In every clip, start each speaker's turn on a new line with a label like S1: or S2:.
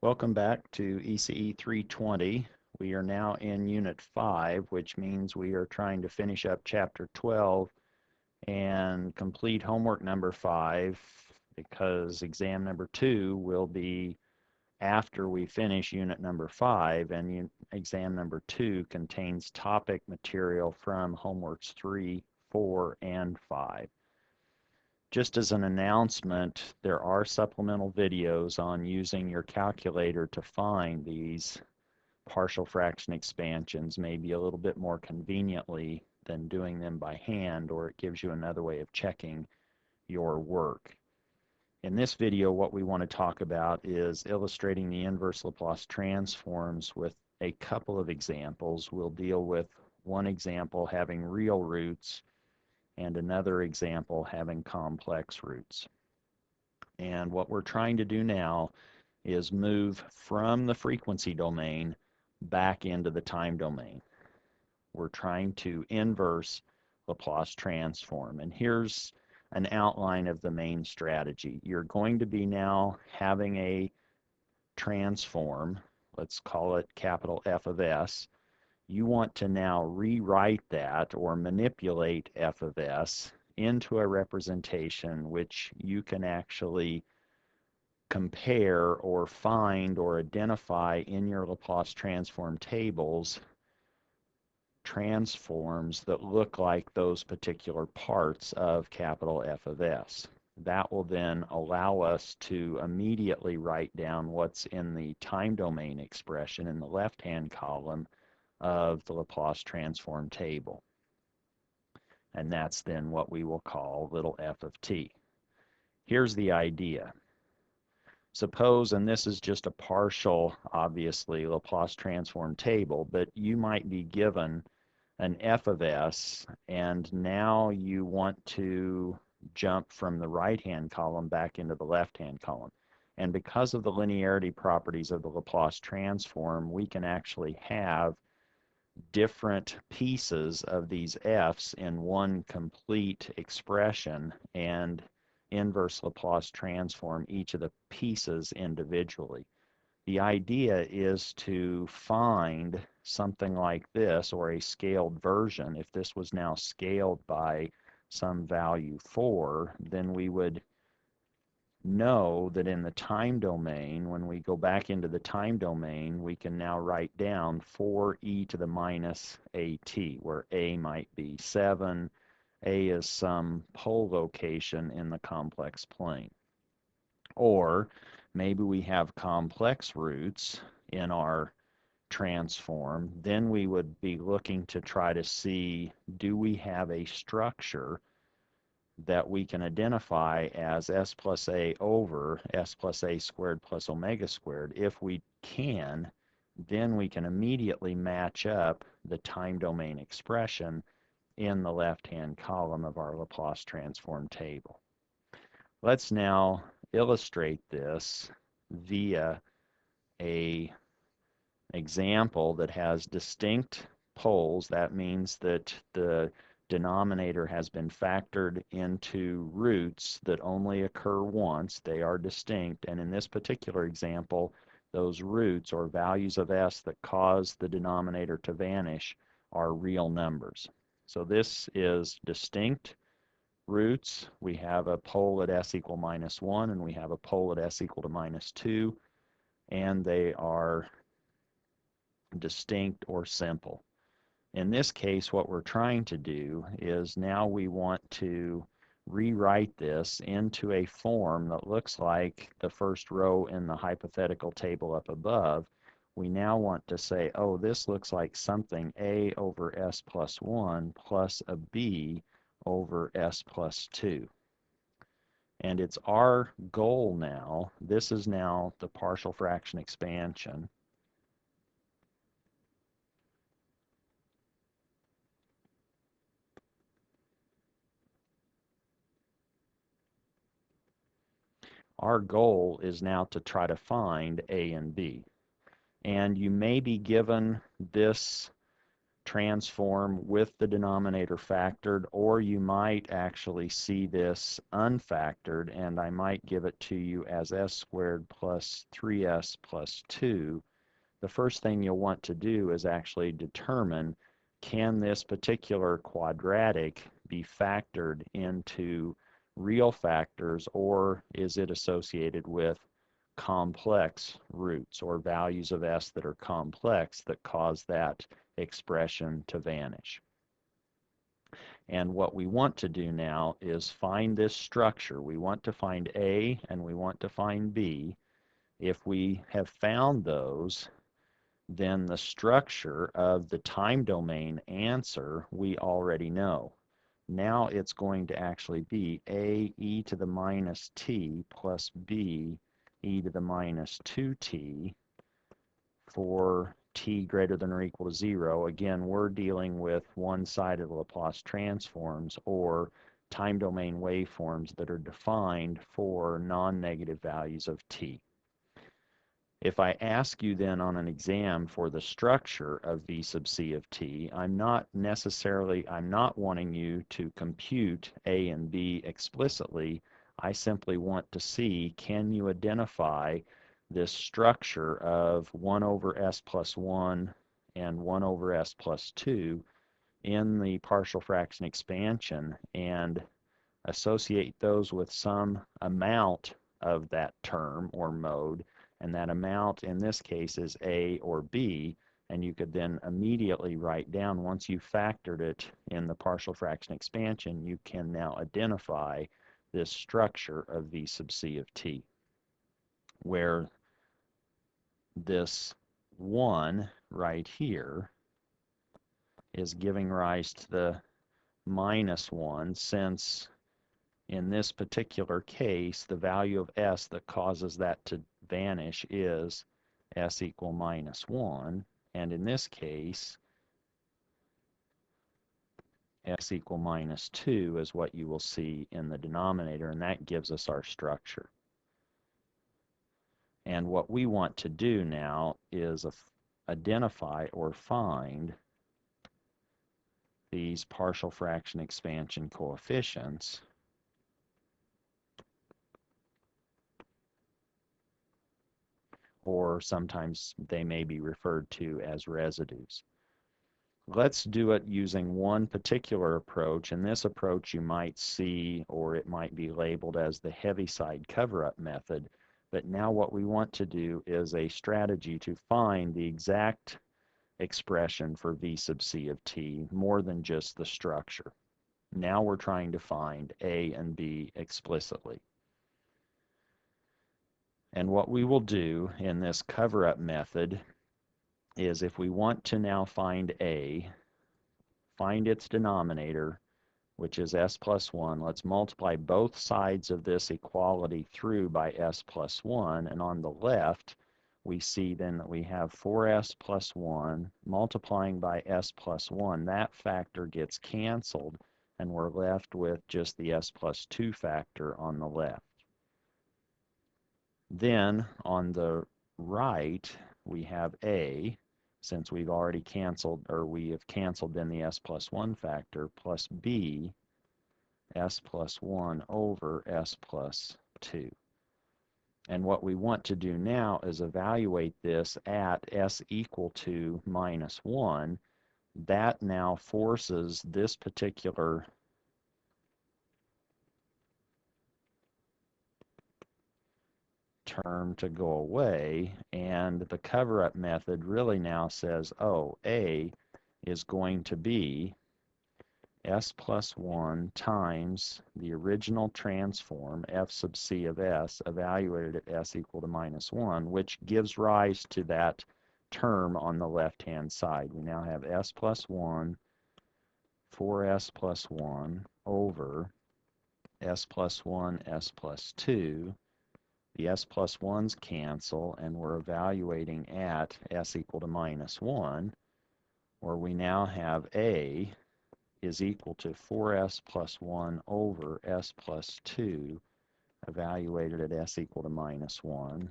S1: Welcome back to ECE 320. We are now in Unit 5, which means we are trying to finish up Chapter 12 and complete homework number 5 because exam number 2 will be after we finish Unit number 5, and exam number 2 contains topic material from homeworks 3, 4, and 5. Just as an announcement, there are supplemental videos on using your calculator to find these partial fraction expansions, maybe a little bit more conveniently than doing them by hand, or it gives you another way of checking your work. In this video, what we want to talk about is illustrating the inverse Laplace transforms with a couple of examples. We'll deal with one example having real roots and another example having complex roots. And what we're trying to do now is move from the frequency domain back into the time domain. We're trying to inverse Laplace transform. And here's an outline of the main strategy. You're going to be now having a transform, let's call it capital F of S. You want to now rewrite that or manipulate f of s into a representation which you can actually compare or find or identify in your Laplace transform tables transforms that look like those particular parts of capital F of s. That will then allow us to immediately write down what's in the time domain expression in the left-hand column of the Laplace transform table. And that's then what we will call little f of t. Here's the idea. Suppose, and this is just a partial, obviously, Laplace transform table, but you might be given an f of s, and now you want to jump from the right-hand column back into the left-hand column. And because of the linearity properties of the Laplace transform, we can actually have different pieces of these f's in one complete expression and inverse Laplace transform each of the pieces individually. The idea is to find something like this, or a scaled version. If this was now scaled by some value 4, then we would know that in the time domain, when we go back into the time domain, we can now write down 4e to the minus at, where a might be 7, a is some pole location in the complex plane. Or maybe we have complex roots in our transform, then we would be looking to try to see, do we have a structure that we can identify as s plus a over s plus a squared plus omega squared. If we can, then we can immediately match up the time domain expression in the left-hand column of our Laplace transform table. Let's now illustrate this via an example that has distinct poles. That means that the denominator has been factored into roots that only occur once. They are distinct, and in this particular example, those roots or values of s that cause the denominator to vanish are real numbers. So this is distinct roots. We have a pole at s equal minus 1, and we have a pole at s equal to minus 2, and they are distinct or simple. In this case, what we're trying to do is now we want to rewrite this into a form that looks like the first row in the hypothetical table up above. We now want to say, oh, this looks like something a over s plus 1 plus a b over s plus 2. And it's our goal now, this is now the partial fraction expansion. Our goal is now to try to find a and b. And you may be given this transform with the denominator factored, or you might actually see this unfactored, and I might give it to you as s squared plus 3s plus 2. The first thing you'll want to do is actually determine, can this particular quadratic be factored into real factors, or is it associated with complex roots or values of s that are complex that cause that expression to vanish. And what we want to do now is find this structure. We want to find A and we want to find B. If we have found those, then the structure of the time domain answer we already know. Now it's going to actually be A e to the minus t plus B e to the minus 2t for t greater than or equal to 0. Again, we're dealing with one-sided Laplace transforms or time domain waveforms that are defined for non-negative values of t. If I ask you then on an exam for the structure of v sub c of t, I'm not wanting you to compute a and b explicitly. I simply want to see, can you identify this structure of 1 over s plus 1 and 1 over s plus 2 in the partial fraction expansion and associate those with some amount of that term or mode, and that amount in this case is A or B, and you could then immediately write down, once you factored it in the partial fraction expansion, you can now identify this structure of v sub c of t, where this 1 right here is giving rise to the minus 1, since in this particular case, the value of s that causes that to vanish is s equal minus 1. And in this case, s equal minus 2 is what you will see in the denominator, and that gives us our structure. And what we want to do now is identify or find these partial fraction expansion coefficients, or sometimes they may be referred to as residues. Let's do it using one particular approach, and this approach you might see, or it might be labeled as the Heaviside cover-up method. But now what we want to do is a strategy to find the exact expression for v sub c of t, more than just the structure. Now we're trying to find A and B explicitly. And what we will do in this cover-up method is, if we want to now find A, find its denominator, which is s plus 1. Let's multiply both sides of this equality through by s plus 1. And on the left, we see then that we have 4s plus 1 multiplying by s plus 1. That factor gets canceled, and we're left with just the s plus 2 factor on the left. Then on the right, we have A, since we've already canceled, or we have canceled then the s plus 1 factor, plus B, s plus 1 over s plus 2. And what we want to do now is evaluate this at s equal to minus 1. That now forces this particular term to go away, and the cover-up method really now says, oh, A is going to be s plus 1 times the original transform, f sub c of s, evaluated at s equal to minus 1, which gives rise to that term on the left-hand side. We now have s plus 1, 4s plus 1 over s plus 1, s plus 2. The s plus 1's cancel, and we're evaluating at s equal to minus 1, where we now have A is equal to 4s plus 1 over s plus 2, evaluated at s equal to minus 1,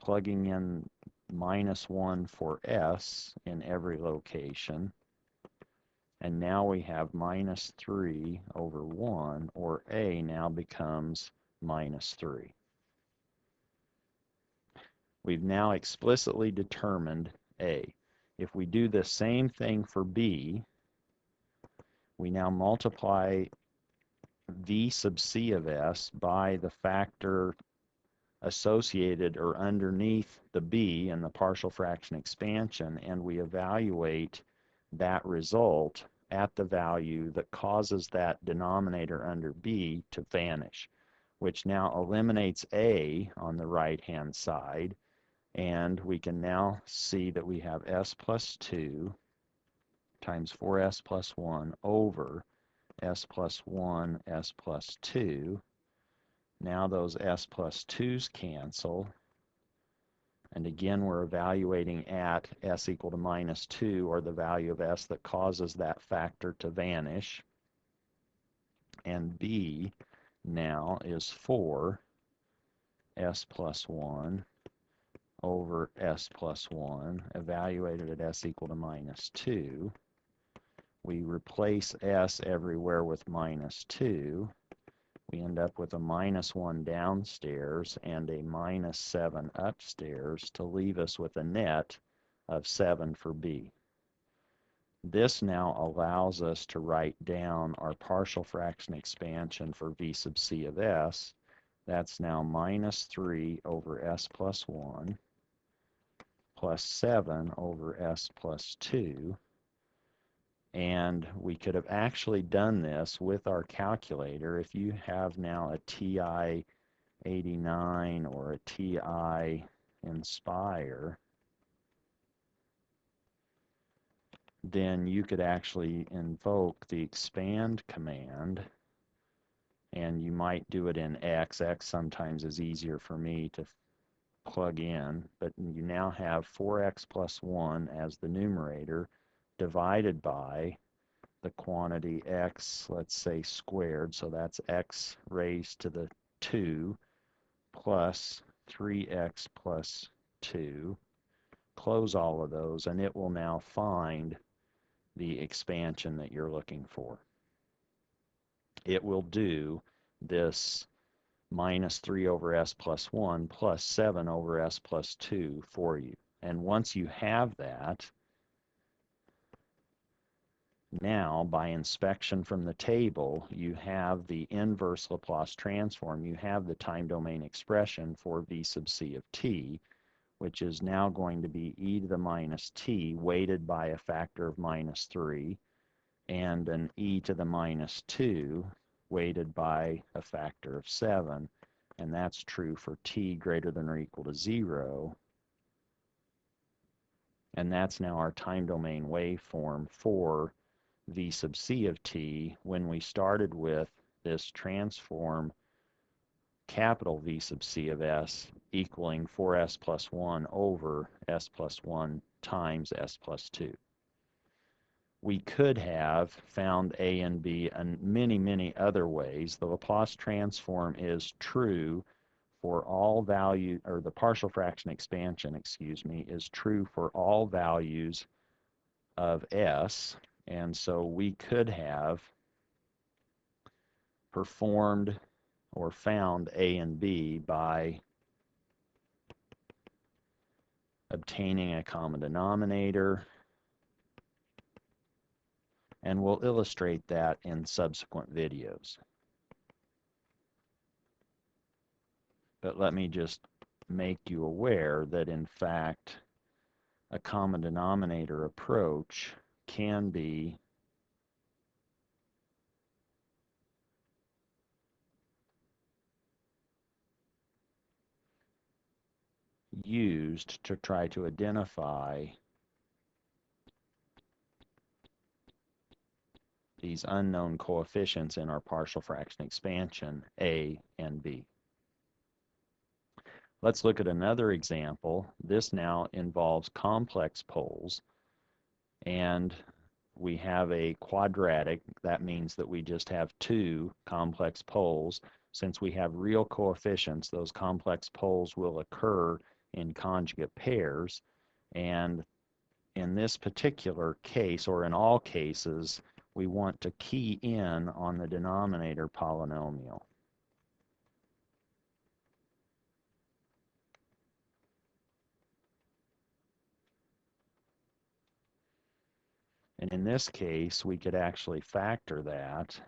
S1: plugging in minus 1 for s in every location. And now we have minus 3 over 1, or A now becomes minus 3. We've now explicitly determined A. If we do the same thing for B, we now multiply V sub C of S by the factor associated or underneath the B in the partial fraction expansion, and we evaluate that result at the value that causes that denominator under B to vanish, which now eliminates A on the right-hand side, and we can now see that we have S plus 2 times 4S plus 1 over S plus 1, S plus 2. Now those S plus 2's cancel. And again, we're evaluating at S equal to minus 2, or the value of S that causes that factor to vanish. And B now is 4 S plus 1 over S plus 1, evaluated at S equal to minus 2. We replace S everywhere with minus 2. We end up with a minus 1 downstairs and a minus 7 upstairs to leave us with a net of 7 for B. This now allows us to write down our partial fraction expansion for V sub C of S. That's now minus 3 over S plus 1 plus 7 over S plus 2. And we could have actually done this with our calculator. If you have now a TI 89 or a TI Inspire, then you could actually invoke the expand command, and you might do it in X. X sometimes is easier for me to plug in, but you now have 4x plus 1 as the numerator divided by the quantity x, let's say squared, so that's x raised to the 2 plus 3x plus 2. Close all of those, and it will now find the expansion that you're looking for. It will do this minus 3 over s plus 1 plus 7 over s plus 2 for you. And once you have that, now by inspection from the table, you have the inverse Laplace transform. You have the time domain expression for v sub c of t, which is now going to be e to the minus t weighted by a factor of minus 3, and an e to the minus 2 weighted by a factor of 7. And that's true for t greater than or equal to 0. And that's now our time domain waveform for v sub c of t when we started with this transform capital V sub c of s equaling 4s plus 1 over s plus 1 times s plus 2. We could have found A and B in many, many other ways. The Laplace transform is true for all value, or the partial fraction expansion, excuse me, is true for all values of s. And so we could have performed or found A and B by obtaining a common denominator, and we'll illustrate that in subsequent videos. But let me just make you aware that in fact a common denominator approach can be used to try to identify these unknown coefficients in our partial fraction expansion, A and B. Let's look at another example. This now involves complex poles, and we have a quadratic. That means that we just have two complex poles. Since we have real coefficients, those complex poles will occur in conjugate pairs, and in this particular case, or in all cases, we want to key in on the denominator polynomial. And in this case, we could actually factor that,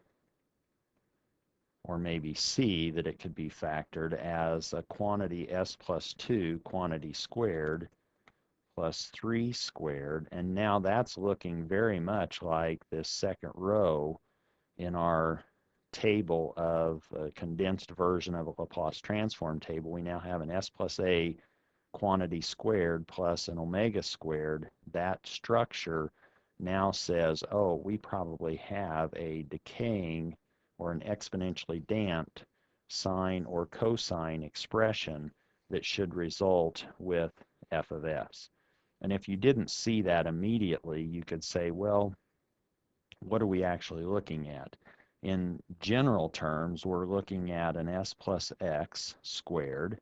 S1: or maybe see that it could be factored as a quantity s plus 2 quantity squared plus 3 squared. And now that's looking very much like this second row in our table of a condensed version of a Laplace transform table. We now have an s plus a quantity squared plus an omega squared. That structure now says, oh, we probably have a decaying or an exponentially damped sine or cosine expression that should result with f of s. And if you didn't see that immediately, you could say, well, what are we actually looking at? In general terms, we're looking at an s plus x squared,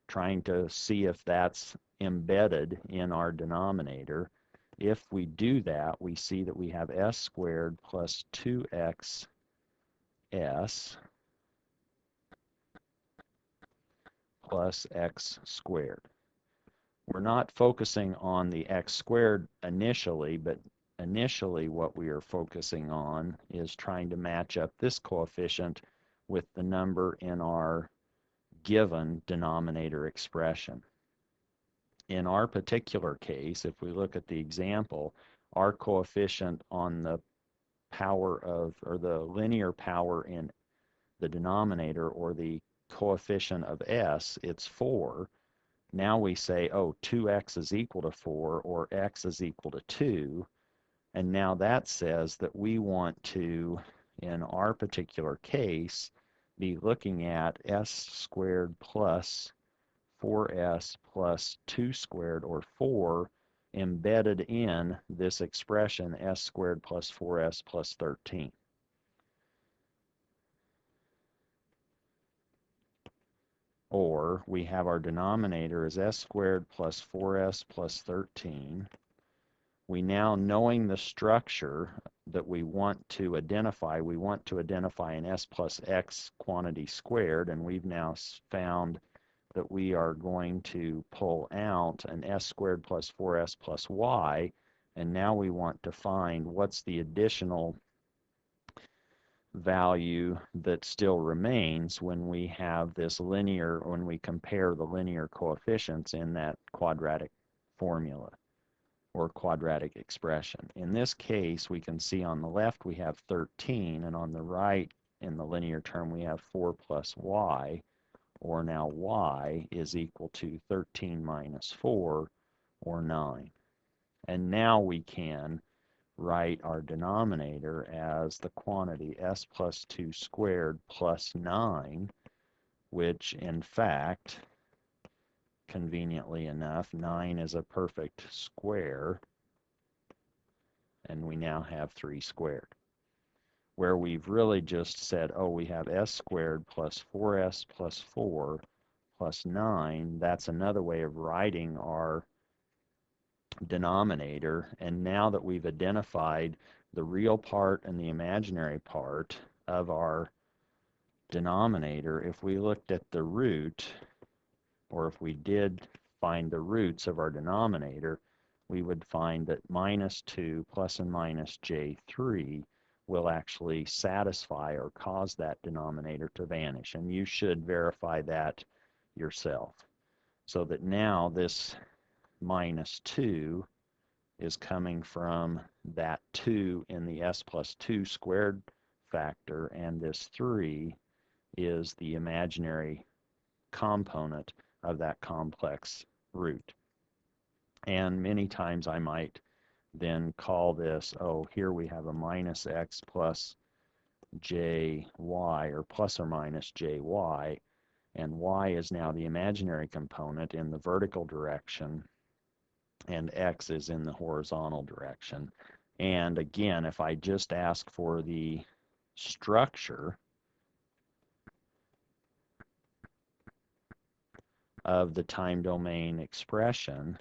S1: trying to see if that's embedded in our denominator. If we do that, we see that we have s squared plus 2xs plus x squared. We're not focusing on the x squared initially, but initially what we are focusing on is trying to match up this coefficient with the number in our given denominator expression. In our particular case, if we look at the example, our coefficient on the power of, or the linear power in the denominator, or the coefficient of s, it's 4. Now we say, oh, 2x is equal to 4, or x is equal to 2. And now that says that we want to, in our particular case, be looking at s squared plus 4s plus 2 squared, or 4, embedded in this expression s squared plus 4s plus 13. Or we have our denominator as s squared plus 4s plus 13. We now, knowing the structure that we want to identify an s plus x quantity squared, and we've now found that we are going to pull out an s squared plus 4s plus y, and now we want to find what's the additional value that still remains when we have this linear, when we compare the linear coefficients in that quadratic formula or quadratic expression. In this case, we can see on the left we have 13, and on the right in the linear term we have 4 plus y, or now y is equal to 13 minus 4, or 9. And now we can write our denominator as the quantity s plus 2 squared plus 9, which in fact, conveniently enough, 9 is a perfect square, and we now have 3 squared. Where we've really just said, oh, we have s squared plus 4s plus 4 plus 9, that's another way of writing our denominator. And now that we've identified the real part and the imaginary part of our denominator, if we looked at the root, or if we did find the roots of our denominator, we would find that minus 2 plus and minus j3 will actually satisfy or cause that denominator to vanish. And you should verify that yourself. So that now this minus 2 is coming from that 2 in the s plus 2 squared factor, and this 3 is the imaginary component of that complex root. And many times I might then call this, oh, here we have a minus x plus jy, or plus or minus jy, and y is now the imaginary component in the vertical direction, and x is in the horizontal direction. And again, if I just ask for the structure of the time domain expression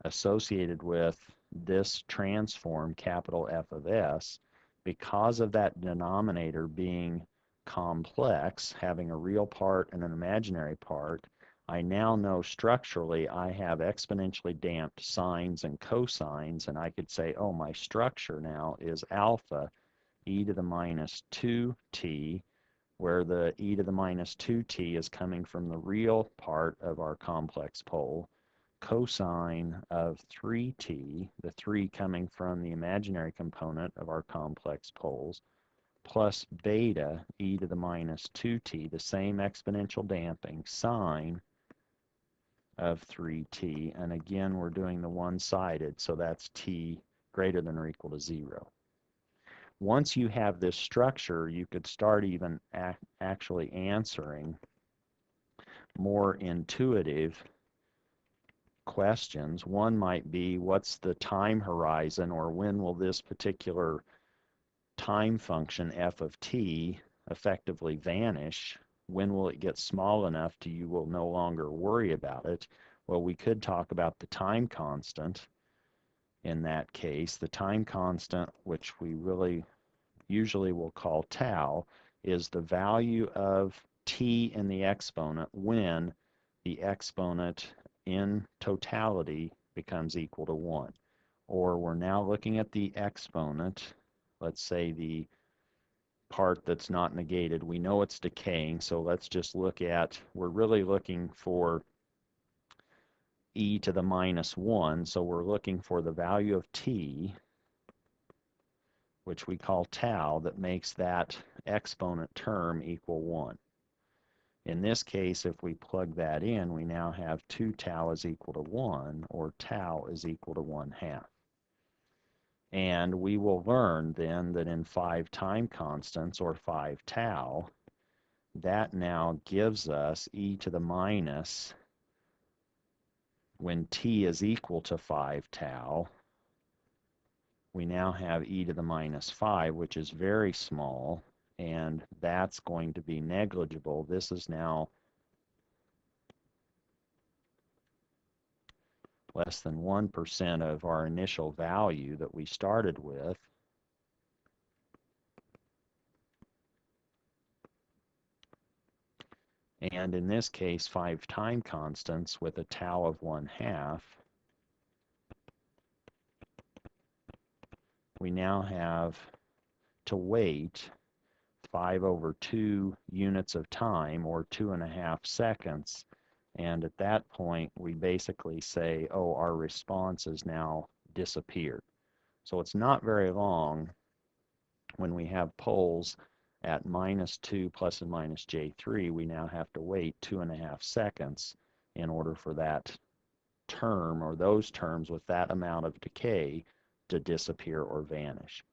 S1: associated with this transform, capital F of S, because of that denominator being complex, having a real part and an imaginary part, I now know structurally I have exponentially damped sines and cosines, and I could say, oh, my structure now is alpha e to the minus 2t, where the e to the minus 2t is coming from the real part of our complex pole, cosine of 3t, the 3 coming from the imaginary component of our complex poles, plus beta e to the minus 2t, the same exponential damping, sine of 3t. And again, we're doing the one-sided, so that's t greater than or equal to 0. Once you have this structure, you could start even actually answering more intuitive questions. One might be, what's the time horizon, or when will this particular time function f of t effectively vanish? When will it get small enough to you will no longer worry about it? Well, we could talk about the time constant in that case. The time constant, which we really usually will call tau, is the value of t in the exponent when the exponent in totality becomes equal to 1. Or we're now looking at the exponent, let's say the part that's not negated. We know it's decaying, so let's just look at, we're really looking for e to the minus 1, so we're looking for the value of t, which we call tau, that makes that exponent term equal 1. In this case, if we plug that in, we now have 2 tau is equal to 1, or tau is equal to 1/2. And we will learn then that in 5 time constants, or 5 tau, that now gives us e to the minus, when t is equal to 5 tau, we now have e to the minus 5, which is very small, and that's going to be negligible. This is now less than 1% of our initial value that we started with. And in this case, 5 time constants with a tau of 1/2, we now have to wait 5/2 units of time, or 2.5 seconds. And at that point, we basically say, oh, our response has now disappeared. So it's not very long when we have poles at -2 plus and minus j3. We now have to wait 2.5 seconds in order for that term, or those terms with that amount of decay, to disappear or vanish.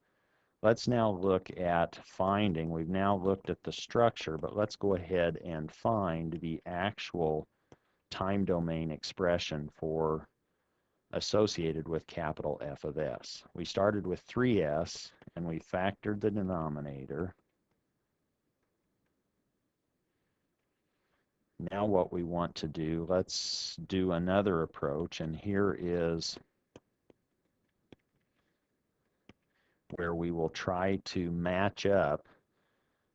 S1: Let's now look at finding. We've now looked at the structure, but let's go ahead and find the actual time domain expression for associated with capital F of S. We started with 3s, and we factored the denominator. Now what we want to do, let's do another approach, and here is where we will try to match up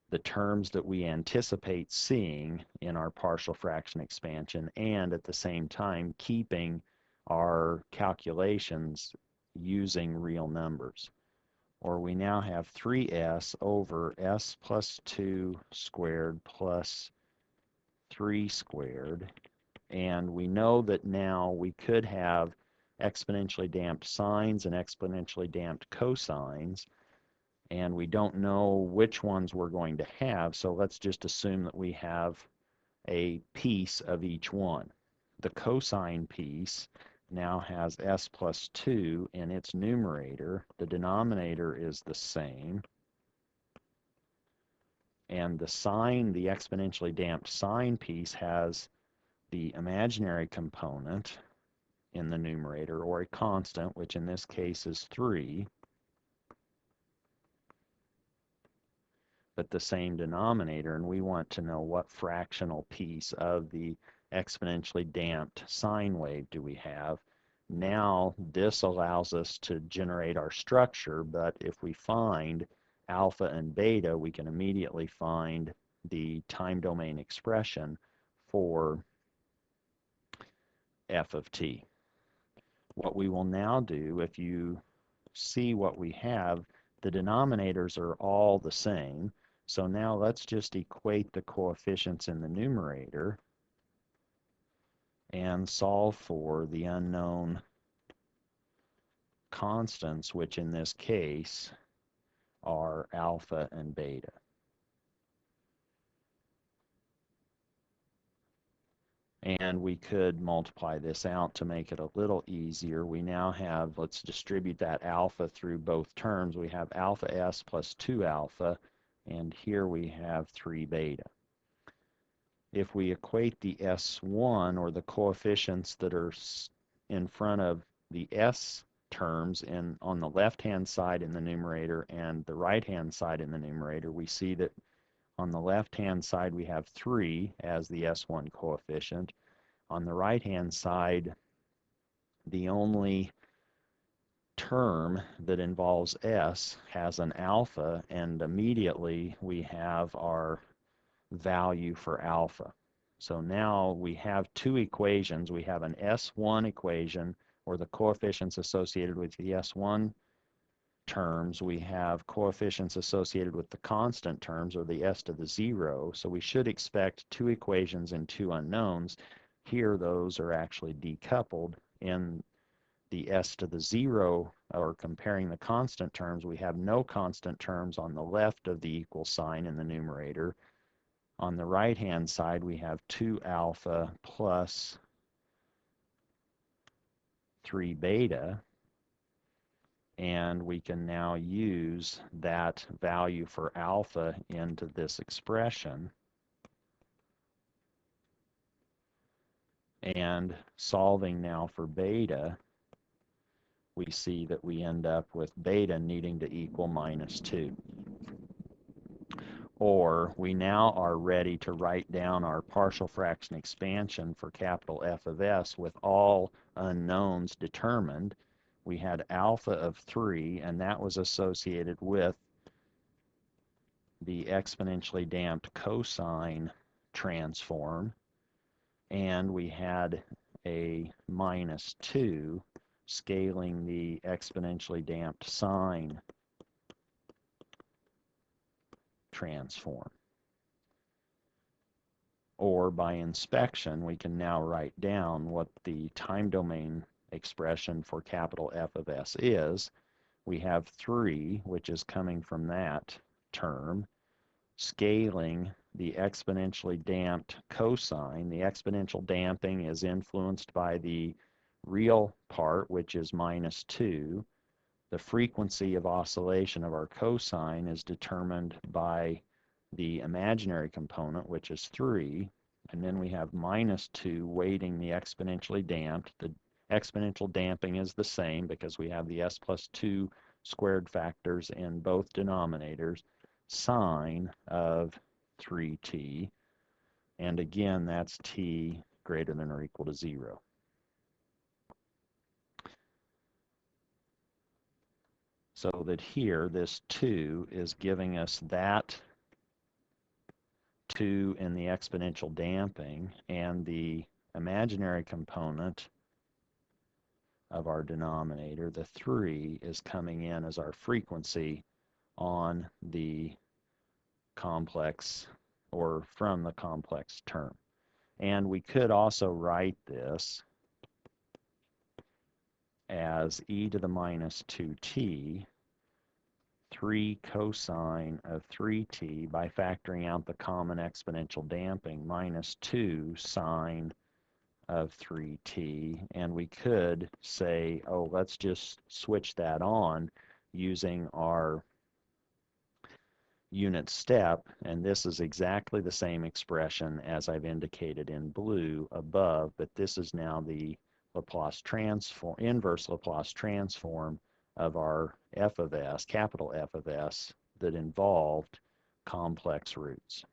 S1: the terms that we anticipate seeing in our partial fraction expansion, and at the same time keeping our calculations using real numbers. Or we now have 3s over s plus 2 squared plus 3 squared, and we know that now we could have exponentially damped sines and exponentially damped cosines, and we don't know which ones we're going to have, so let's just assume that we have a piece of each one. The cosine piece now has s plus 2 in its numerator. The denominator is the same. And the sine, the exponentially damped sine piece, has the imaginary component in the numerator, or a constant, which in this case is 3, but the same denominator, and we want to know what fractional piece of the exponentially damped sine wave do we have. Now this allows us to generate our structure, but if we find alpha and beta, we can immediately find the time domain expression for f of t. What we will now do, if you see what we have, the denominators are all the same. So now let's just equate the coefficients in the numerator and solve for the unknown constants, which in this case are alpha and beta. And we could multiply this out to make it a little easier. We now have, let's distribute that alpha through both terms. We have alpha s plus 2 alpha, and here we have 3 beta. If we equate the S1, or the coefficients that are in front of the S terms on the left-hand side in the numerator and the right-hand side in the numerator, we see that on the left-hand side we have 3 as the S1 coefficient. On the right-hand side, the only term that involves S has an alpha, and immediately we have our value for alpha. So now we have two equations. We have an S1 equation, or the coefficients associated with the S1 terms. We have coefficients associated with the constant terms, or the s to the 0. So we should expect two equations and two unknowns. Here those are actually decoupled. In the s to the 0, or comparing the constant terms, we have no constant terms on the left of the equal sign in the numerator. On the right-hand side, we have 2 alpha plus 3 beta, and we can now use that value for alpha into this expression. And solving now for beta, we see that we end up with beta needing to equal -2. Or we now are ready to write down our partial fraction expansion for capital F of s with all unknowns determined. We had alpha of 3, and that was associated with the exponentially damped cosine transform. And we had a -2 scaling the exponentially damped sine transform. Or by inspection, we can now write down what the time domain expression for capital F of s is. We have 3, which is coming from that term, scaling the exponentially damped cosine. The exponential damping is influenced by the real part, which is -2. The frequency of oscillation of our cosine is determined by the imaginary component, which is 3, and then we have -2 weighting the exponentially damped. The exponential damping is the same because we have the s plus 2 squared factors in both denominators, sine of 3t, and again that's t greater than or equal to 0. So that here, this 2 is giving us that 2 in the exponential damping, and the imaginary component of our denominator, the 3, is coming in as our frequency on the complex, or from the complex term. And we could also write this as e to the -2t, 3 cosine of 3t, by factoring out the common exponential damping, -2 sine of 3t. And we could say, oh, let's just switch that on using our unit step, and this is exactly the same expression as I've indicated in blue above, but this is now the Laplace transform, inverse Laplace transform of our f of s, capital F of s, that involved complex roots.